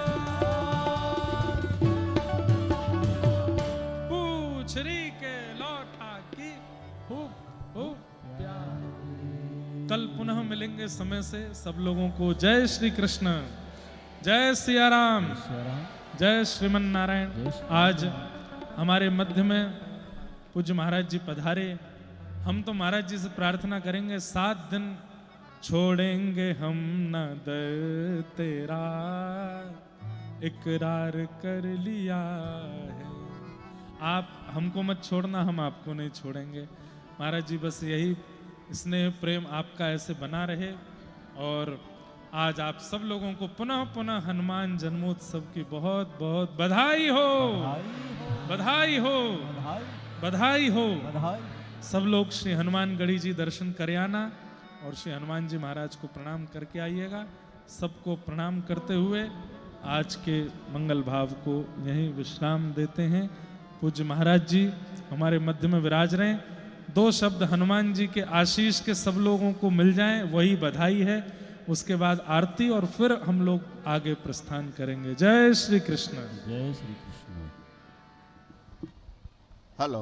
पूछरी के लौटा की खूब खूब प्यार। कल पुनः मिलेंगे समय से। सब लोगों को जय श्री कृष्ण, जय सिया राम, जय श्रीमन नारायण। आज हमारे मध्य में पूज्य महाराज जी पधारे। हम तो महाराज जी से प्रार्थना करेंगे 7 दिन छोड़ेंगे हम न दर तेरा, इकरार कर लिया है। आप हमको मत छोड़ना, हम आपको नहीं छोड़ेंगे। महाराज जी बस यही स्नेह प्रेम आपका ऐसे बना रहे। और आज आप सब लोगों को पुनः पुनः हनुमान जन्मोत्सव की बहुत बहुत बधाई हो, बधाई हो, बधाई हो। सब लोग श्री हनुमान गढ़ी जी दर्शन कर आना और श्री हनुमान जी महाराज को प्रणाम करके आइएगा। सबको प्रणाम करते हुए आज के मंगल भाव को यहीं विश्राम देते हैं। पूज्य महाराज जी हमारे मध्य में विराज रहे। 2 शब्द हनुमान जी के आशीष के सब लोगों को मिल जाएं, वही बधाई है। उसके बाद आरती और फिर हम लोग आगे प्रस्थान करेंगे। जय श्री कृष्ण। जय श्री कृष्ण। हेलो,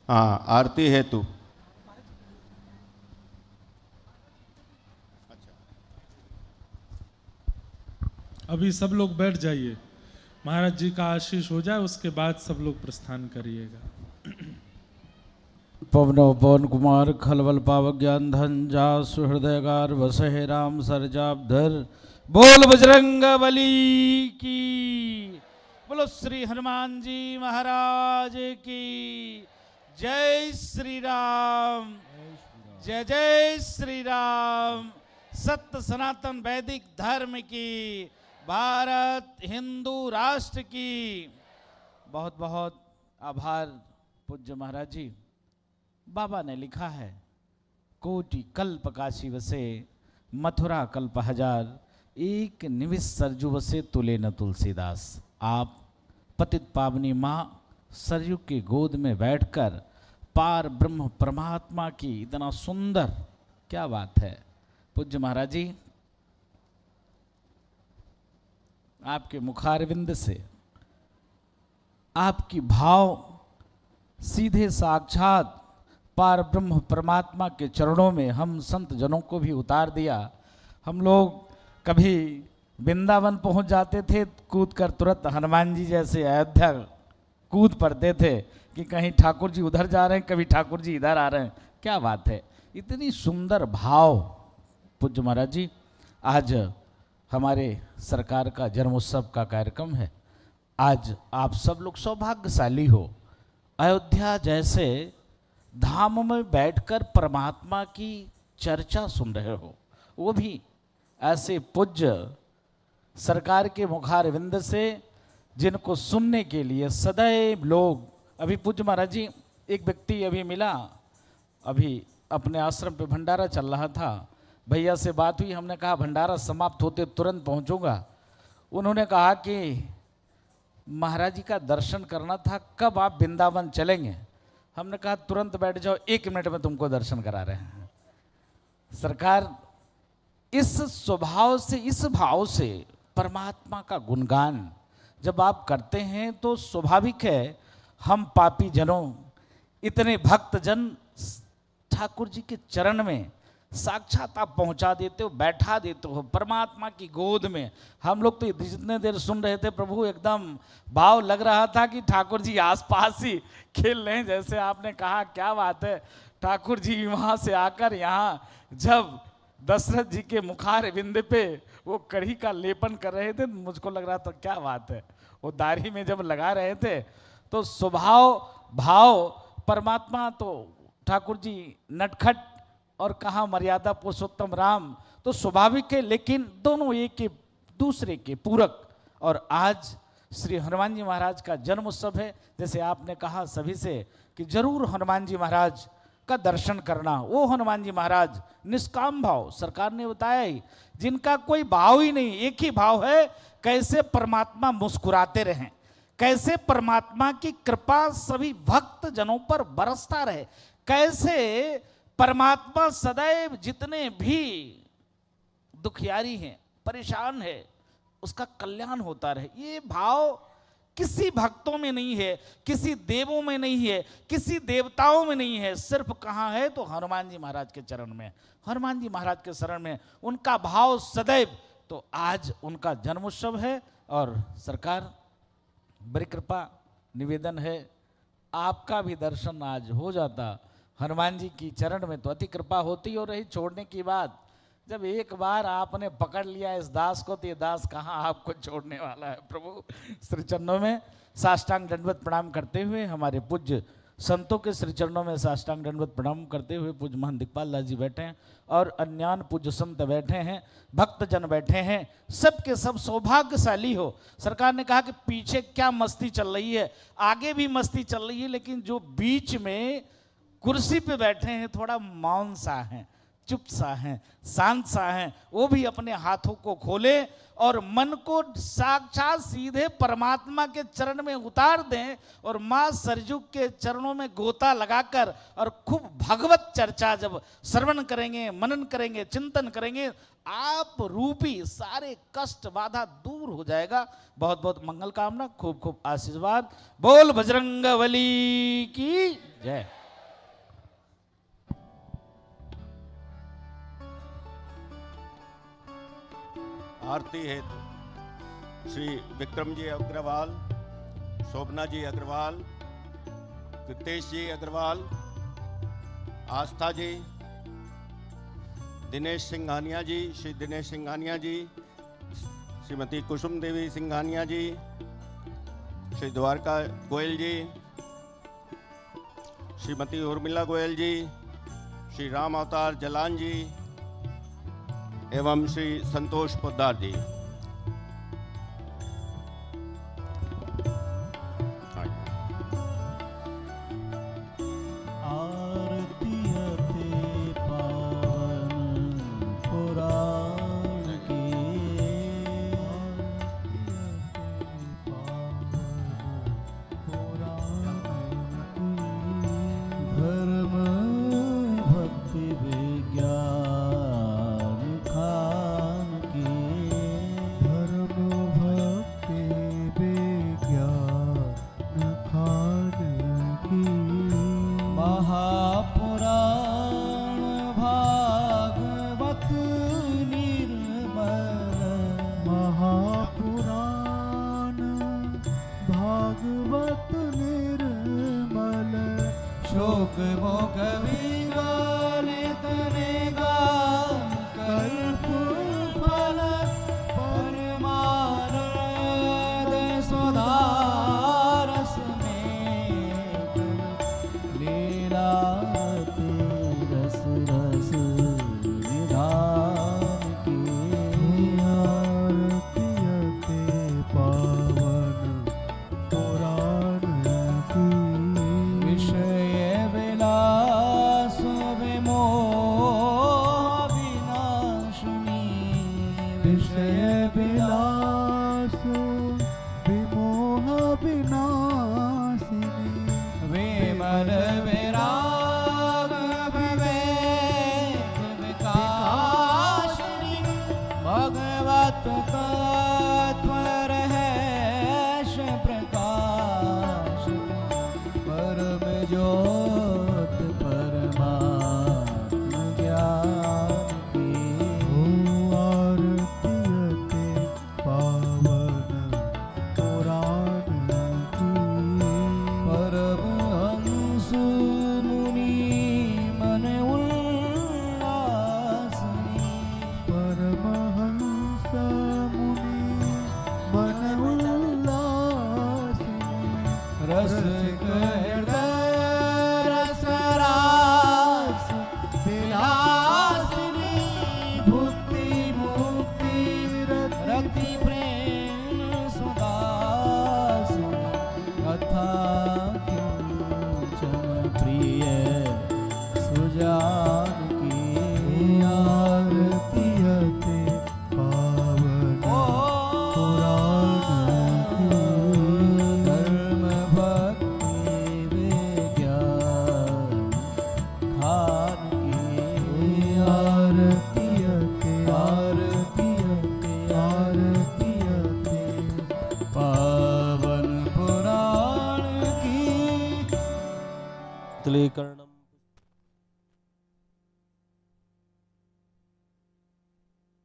हाँ आरती हेतु अभी सब लोग बैठ जाइए, महाराज जी का आशीष हो जाए, उसके बाद सब लोग प्रस्थान करिएगा। पवनो पवन कुमार खलबल पावक ज्ञान धन जा सुहृदयगार वसहे राम सरजाबधर। बोल बजरंग बली की। बोलो श्री हनुमान जी महाराज की। जय श्री राम। जय जय श्री राम। सत्य सनातन वैदिक धर्म की, भारत हिंदू राष्ट्र की बहुत बहुत आभार पूज्य महाराज जी। बाबा ने लिखा है, कोटि कल्प काशी वसे, मथुरा कल्प हजार, एक निविष सरजू वसे तुले न तुलसीदास। आप पतित पावनी माँ सरयू की गोद में बैठकर पार ब्रह्म परमात्मा की इतना सुंदर, क्या बात है पूज्य महाराज जी। आपके मुखारविंद से आपकी भाव सीधे साक्षात पार ब्रह्म परमात्मा के चरणों में हम संत जनों को भी उतार दिया। हम लोग कभी वृंदावन पहुंच जाते थे, कूद कर तुरंत हनुमान जी जैसे अयोध्या कूद पड़ते थे कि कहीं ठाकुर जी उधर जा रहे हैं, कभी ठाकुर जी इधर आ रहे हैं। क्या बात है, इतनी सुंदर भाव पूज्य महाराज जी। आज हमारे सरकार का जन्मोत्सव का कार्यक्रम है। आज आप सब लोग सौभाग्यशाली हो, अयोध्या जैसे धाम में बैठकर परमात्मा की चर्चा सुन रहे हो, वो भी ऐसे पूज्य सरकार के मुखारविंद से, जिनको सुनने के लिए सदैव लोग। अभी पूज्य महाराज जी एक व्यक्ति अभी मिला, अभी अपने आश्रम पे भंडारा चल रहा था, भैया से बात हुई, हमने कहा भंडारा समाप्त होते तुरंत पहुंचूंगा। उन्होंने कहा कि महाराज जी का दर्शन करना था, कब आप वृंदावन चलेंगे। हमने कहा तुरंत बैठ जाओ, 1 मिनट में तुमको दर्शन करा रहे हैं। सरकार इस स्वभाव से, इस भाव से परमात्मा का गुणगान जब आप करते हैं तो स्वाभाविक है हम पापी जनों, इतने भक्त जन ठाकुर जी के चरण में साक्षात आप पहुंचा देते हो, बैठा देते हो परमात्मा की गोद में। हम लोग तो जितने देर सुन रहे थे प्रभु, एकदम भाव लग रहा था कि ठाकुर जी आसपास ही खेल रहे हैं। जैसे आपने कहा, क्या बात है, ठाकुर जी वहां से आकर यहाँ जब दशरथ जी के मुखार बिंद पे वो कढ़ी का लेपन कर रहे थे, मुझको लग रहा था क्या बात है, वो दाढ़ी में जब लगा रहे थे तो स्वभाव भाव परमात्मा, तो ठाकुर जी नटखट और कहाँ मर्यादा पुरुषोत्तम राम, तो स्वाभाविक है, लेकिन दोनों एक के दूसरे के पूरक। और आज श्री हनुमान जी महाराज का जन्म उत्सव है। जैसे आपने कहा सभी से कि जरूर हनुमान जी महाराज का दर्शन करना। वो हनुमान जी महाराज निष्काम भाव, सरकार ने बताया ही, जिनका कोई भाव ही नहीं, एक ही भाव है, कैसे परमात्मा मुस्कुराते रहें, कैसे परमात्मा की कृपा सभी भक्त जनों पर बरसता रहे, कैसे परमात्मा सदैव जितने भी दुखियारी हैं, परेशान है, उसका कल्याण होता रहे। ये भाव किसी भक्तों में नहीं है, किसी देवों में नहीं है, किसी देवताओं में नहीं है, सिर्फ कहाँ है तो हनुमान जी महाराज के चरण में, हनुमान जी महाराज के शरण में उनका भाव सदैव। तो आज उनका जन्मोत्सव है और सरकार बड़ी कृपा, निवेदन है आपका भी दर्शन आज हो जाता। हनुमान जी की चरण में तो अति कृपा होती हो रही। छोड़ने की बात, जब एक बार आपने पकड़ लिया इस दास को तो ये दास कहाँ आपको छोड़ने वाला है। प्रभु श्री चरणों में साष्टांग दंडवत प्रणाम करते हुए, हमारे पूज्य संतों के श्री चरणों में साष्टांग दंडवत प्रणाम करते हुए पूज्य महंत दिक्पाल दास जी बैठे हैं और अन्यान पूज्य संत बैठे हैं, भक्त जन बैठे हैं, सब के सब सौभाग्यशाली हो। सरकार ने कहा कि पीछे क्या मस्ती चल रही है, आगे भी मस्ती चल रही है, लेकिन जो बीच में कुर्सी पे बैठे हैं थोड़ा मौन सा है, चुप सा हैं, शांत सा हैं, वो भी अपने हाथों को खोले और मन को साक्षात सीधे परमात्मा के चरण में उतार दें और माँ सरजू के चरणों में गोता लगाकर और खूब भगवत चर्चा जब श्रवण करेंगे, मनन करेंगे, चिंतन करेंगे, आप रूपी सारे कष्ट बाधा दूर हो जाएगा। बहुत बहुत मंगल कामना, खूब खूब आशीर्वाद। बोल बजरंगबली की जय। आरती हेतु श्री विक्रम जी अग्रवाल, शोभना जी अग्रवाल, कृतेश जी अग्रवाल, आस्था जी, दिनेश सिंघानिया जी, श्री दिनेश सिंघानिया जी, श्रीमती कुसुम देवी सिंघानिया जी, श्री द्वारका गोयल जी, श्रीमती उर्मिला गोयल जी, श्री राम अवतार जलान जी एवं श्री संतोष पोद्दार जी। आरती अति पावन पुराण की, धर्म भक्ति विज्ञान खान की, धर्म भक्ति विज्ञान खान की, महापुराण भागवत निर्मल, महापुराण भागवत निर्मल, शोक मोक विगलित निगान कल्प फल परमानंद सुधारस में लीला रस रस निधान की, आरती अति पावन पुराण की, विषय विलास विमोह विनाशिनी, विषय विलास विमोह विनाशिनी, विमल विराग सुजान